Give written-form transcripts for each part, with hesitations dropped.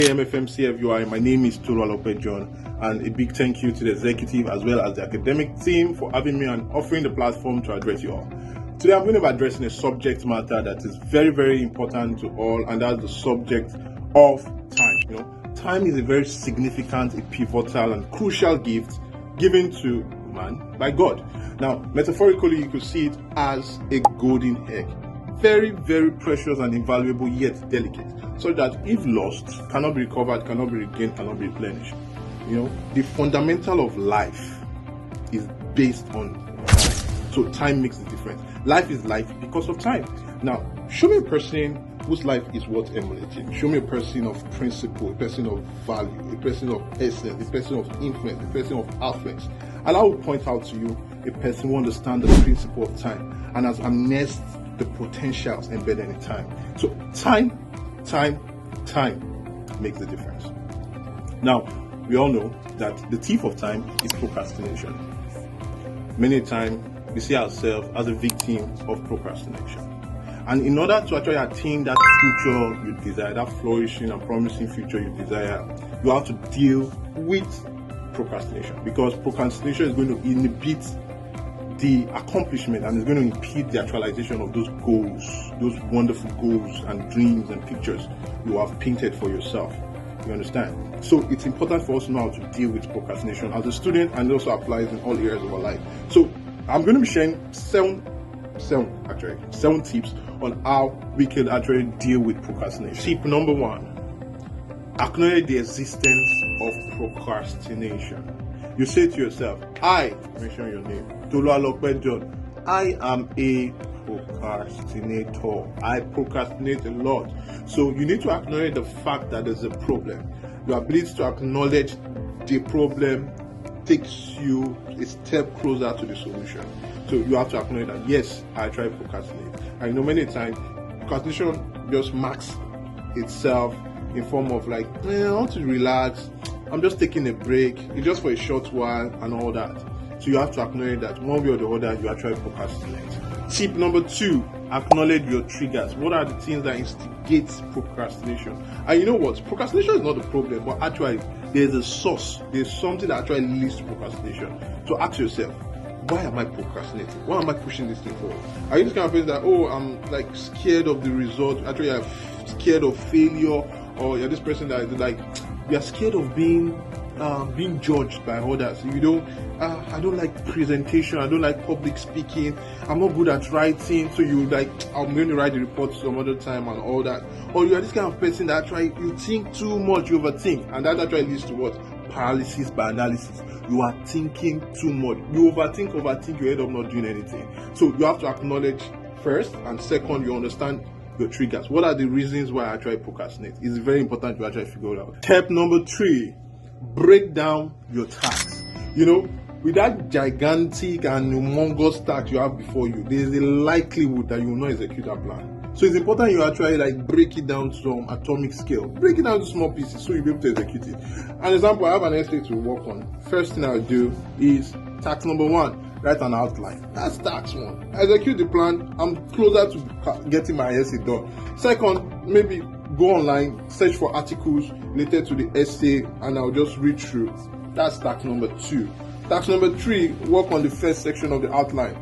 MFMCFUI. My name is Toluwalope John, and a big thank you to the executive as well as the academic team for having me and offering the platform to address you all. Today I'm going to be addressing a subject matter that is very, very important to all, and that's the subject of time. Time is a very significant, a pivotal and crucial gift given to man by God. Now, metaphorically, you could see it as a golden egg. Very, very precious and invaluable, yet delicate, so that if lost, cannot be recovered, cannot be regained, cannot be replenished. The fundamental of life is based on time. So time makes the difference. Life is life because of time. Now, show me a person whose life is worth emulating. Show me a person of principle, a person of value, a person of essence, a person of influence, a person of affluence. And I will point out to you a person who understands the principle of time and has harnessed the potentials embedded in time. So time makes the difference. Now, we all know that the thief of time is procrastination. Many times we see ourselves as a victim of procrastination. And in order to actually attain that future you desire, that flourishing and promising future you desire, you have to deal with procrastination, because procrastination is going to inhibit the accomplishment and is going to impede the actualization of those goals, those wonderful goals and dreams and pictures you have painted for yourself. You understand? So it's important for us now to deal with procrastination as a student, and it also applies in all areas of our life. So I'm going to be sharing seven tips on how we can actually deal with procrastination. Tip number 1: acknowledge the existence of procrastination. You say to yourself, I mention your name, Toluwalope John. I am a procrastinator. I procrastinate a lot. So you need to acknowledge the fact that there's a problem. Your ability to acknowledge the problem takes you a step closer to the solution. So you have to acknowledge that, yes, I try to procrastinate. I know many times procrastination just marks itself in form of like, I want to relax, I'm just taking a break, it's just for a short while and all that. So you have to acknowledge that one way or the other you are trying to procrastinate. Tip number 2: acknowledge your triggers. What are the things that instigate procrastination? And you know what? Procrastination is not the problem, but actually there's a source. There's something that actually leads to procrastination. So ask yourself, why am I procrastinating? Why am I pushing this thing forward? Are you this kind of person that, I'm like scared of the result? Actually, I'm scared of failure, or you're this person that is like, you're scared of being judged by others. I don't like presentation, I don't like public speaking, I'm not good at writing, so you like, I'm going to write the report some other time and all that. Or you are this kind of person that actually you think too much, you overthink, and that actually leads to what? Paralysis by analysis. You are thinking too much, you overthink, you end up not doing anything. So you have to acknowledge first, and second, you understand your triggers. What are the reasons why I try to procrastinate? It's very important to actually figure it out. Step number 3: break down your tasks. With that gigantic and humongous task you have before you, there is a likelihood that you will not execute that plan. So it's important you actually break it down to some atomic scale. Break it down to small pieces so you'll be able to execute it. An example, I have an essay to work on. First thing I'll do is task number 1. Write an outline. That's task 1. Execute the plan. I'm closer to getting my essay done. Second, maybe go online, search for articles related to the essay, and I'll just read through. That's task number 2. Task number 3, work on the first section of the outline,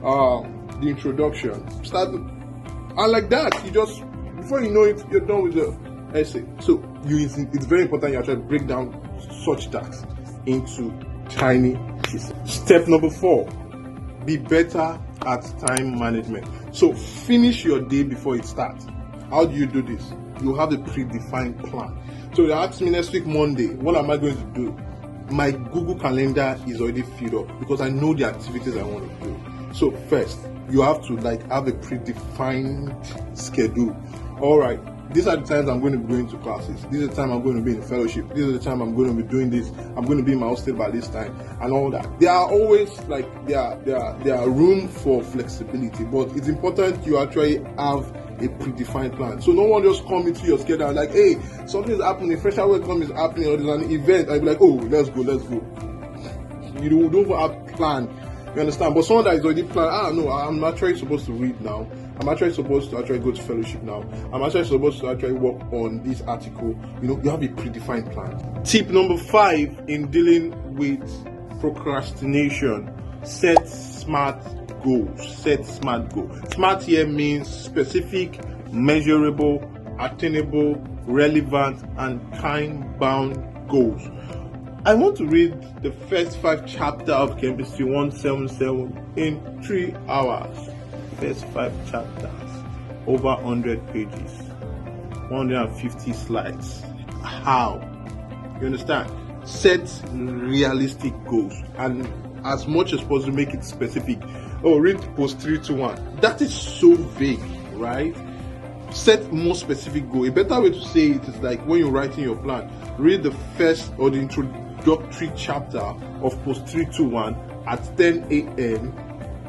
the introduction. Start, and like that, you just, before you know it, you're done with the essay. So it's very important you actually break down such tasks into tiny pieces. Step number 4: be better at time management. So finish your day before it starts. How do you do this? You have a predefined plan. So you ask me next week Monday, what am I going to do? My Google Calendar is already filled up because I know the activities I want to do. So first, you have to have a predefined schedule. All right, these are the times I'm going to be going to classes. This is the time I'm going to be in a fellowship. This is the time I'm going to be doing this. I'm going to be in my hostel by this time and all that. There are always there are room for flexibility, but it's important you actually have a predefined plan. So no one just come into your schedule and like, hey, something is happening, fresher welcome is happening, or there's an event. I'll be like, oh, let's go. You don't have a plan. You understand? But someone that is already planned, no, I'm actually supposed to read now. I'm actually supposed to actually go to fellowship now. I'm actually supposed to actually work on this article. You have a predefined plan. Tip number 5 in dealing with procrastination: set smart goals. Set smart goals. Smart here means specific, measurable, attainable, relevant, and time-bound goals. I want to read the first 5 chapters of Chemistry 177 in 3 hours. First 5 chapters, over 100 pages, 150 slides. How? You understand? Set realistic goals, and as much as possible make it specific. Read post 321. That is so vague, right? Set more specific goal. A better way to say it is like when you're writing your plan, read the first or the introductory chapter of post 321 at 10 a.m.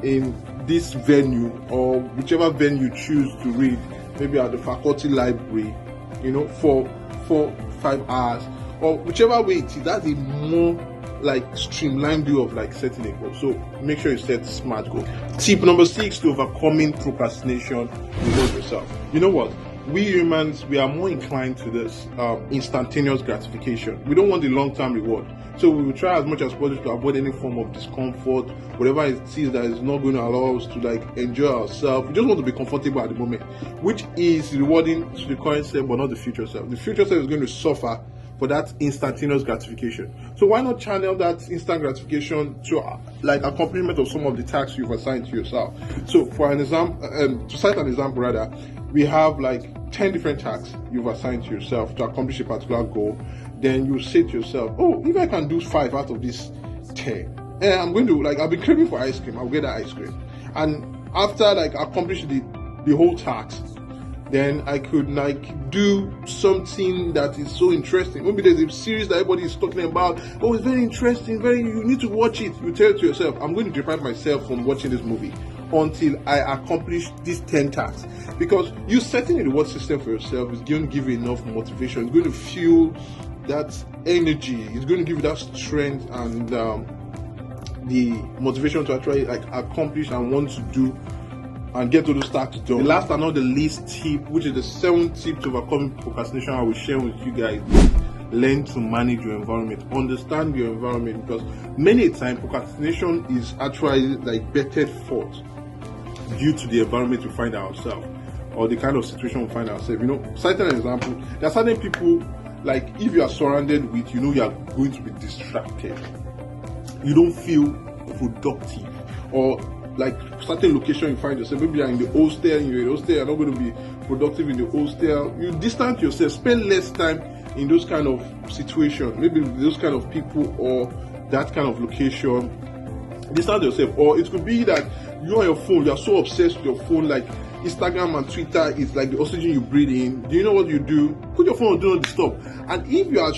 in this venue, or whichever venue you choose to read, maybe at the faculty library, for 4-5 hours, or whichever way it is. That's a more like streamlined view of like setting a goal. So make sure you set smart goal. Tip number 6 to overcoming procrastination: reward yourself. You know what? We humans, we are more inclined to this instantaneous gratification. We don't want the long-term reward. So we will try as much as possible to avoid any form of discomfort, whatever it is that is not going to allow us to like enjoy ourselves. We just want to be comfortable at the moment, which is rewarding to the current self but not the future self. The future self is going to suffer for that instantaneous gratification. So why not channel that instant gratification to like accomplishment of some of the tasks you've assigned to yourself? So for an example, to cite an example rather, we have like 10 different tasks you've assigned to yourself to accomplish a particular goal. Then you say to yourself, if I can do 5 out of these 10, I'm going to I've been craving for ice cream, I'll get that ice cream. And after accomplishing the whole task, then I could do something that is so interesting. Maybe there's a series that everybody is talking about. It's very interesting, you need to watch it. You tell it to yourself, I'm going to deprive myself from watching this movie until I accomplish these 10 tasks. Because you setting a reward system for yourself is going to give you enough motivation. It's going to fuel that energy. It's going to give you that strength and the motivation to actually accomplish and want to do and get all those tasks done. The last and not the least tip, which is the 7th tip to overcoming procrastination, I will share with you guys: learn to manage your environment. Understand your environment, because many a time procrastination is actually bettered forth due to the environment we find ourselves or the kind of situation we find ourselves. Citing an example, there are certain people, if you are surrounded with, you are going to be distracted, you don't feel productive, or certain location you find yourself, maybe you're in the hostel, you're not going to be productive in the hostel. You distance yourself, spend less time in those kind of situations, maybe those kind of people or that kind of location. Distance yourself. Or it could be that you're on your phone, you're so obsessed with your phone, Instagram and Twitter is the oxygen you breathe in. Do you know what you do? Put your phone on do not disturb. And if you are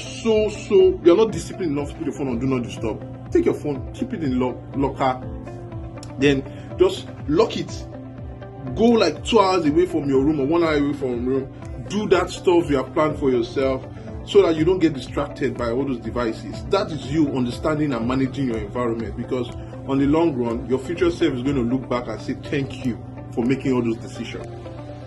you're not disciplined enough to put your phone on do not disturb, take your phone, keep it in locker, then just lock it. Go 2 hours away from your room or 1 hour away from your room. Do that stuff you have planned for yourself so that you don't get distracted by all those devices. That is you understanding and managing your environment, because on the long run, your future self is going to look back and say thank you for making all those decisions.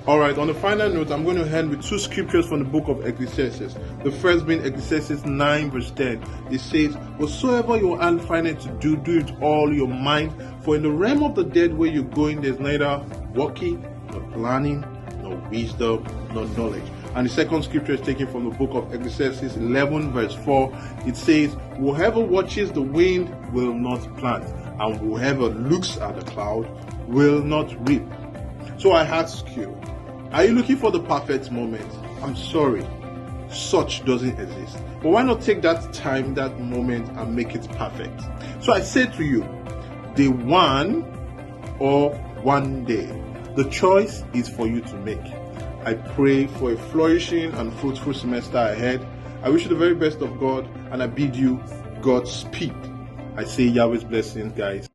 Alright, on the final note, I'm going to end with 2 scriptures from the book of Ecclesiastes. The first being Ecclesiastes 9 verse 10. It says, "Whatsoever your hand findeth to do, do it all your mind. For in the realm of the dead where you're going, there's neither walking, nor planning, nor wisdom, nor knowledge." And the second scripture is taken from the book of Ecclesiastes 11 verse 4. It says, "Whoever watches the wind will not plant, and whoever looks at the cloud will not reap." So I ask you, are you looking for the perfect moment? I'm sorry, such doesn't exist. But why not take that time, that moment, and make it perfect? So I say to you, day 1 or 1 day. The choice is for you to make. I pray for a flourishing and fruitful semester ahead. I wish you the very best of God, and I bid you Godspeed. I say Yahweh's blessings, guys.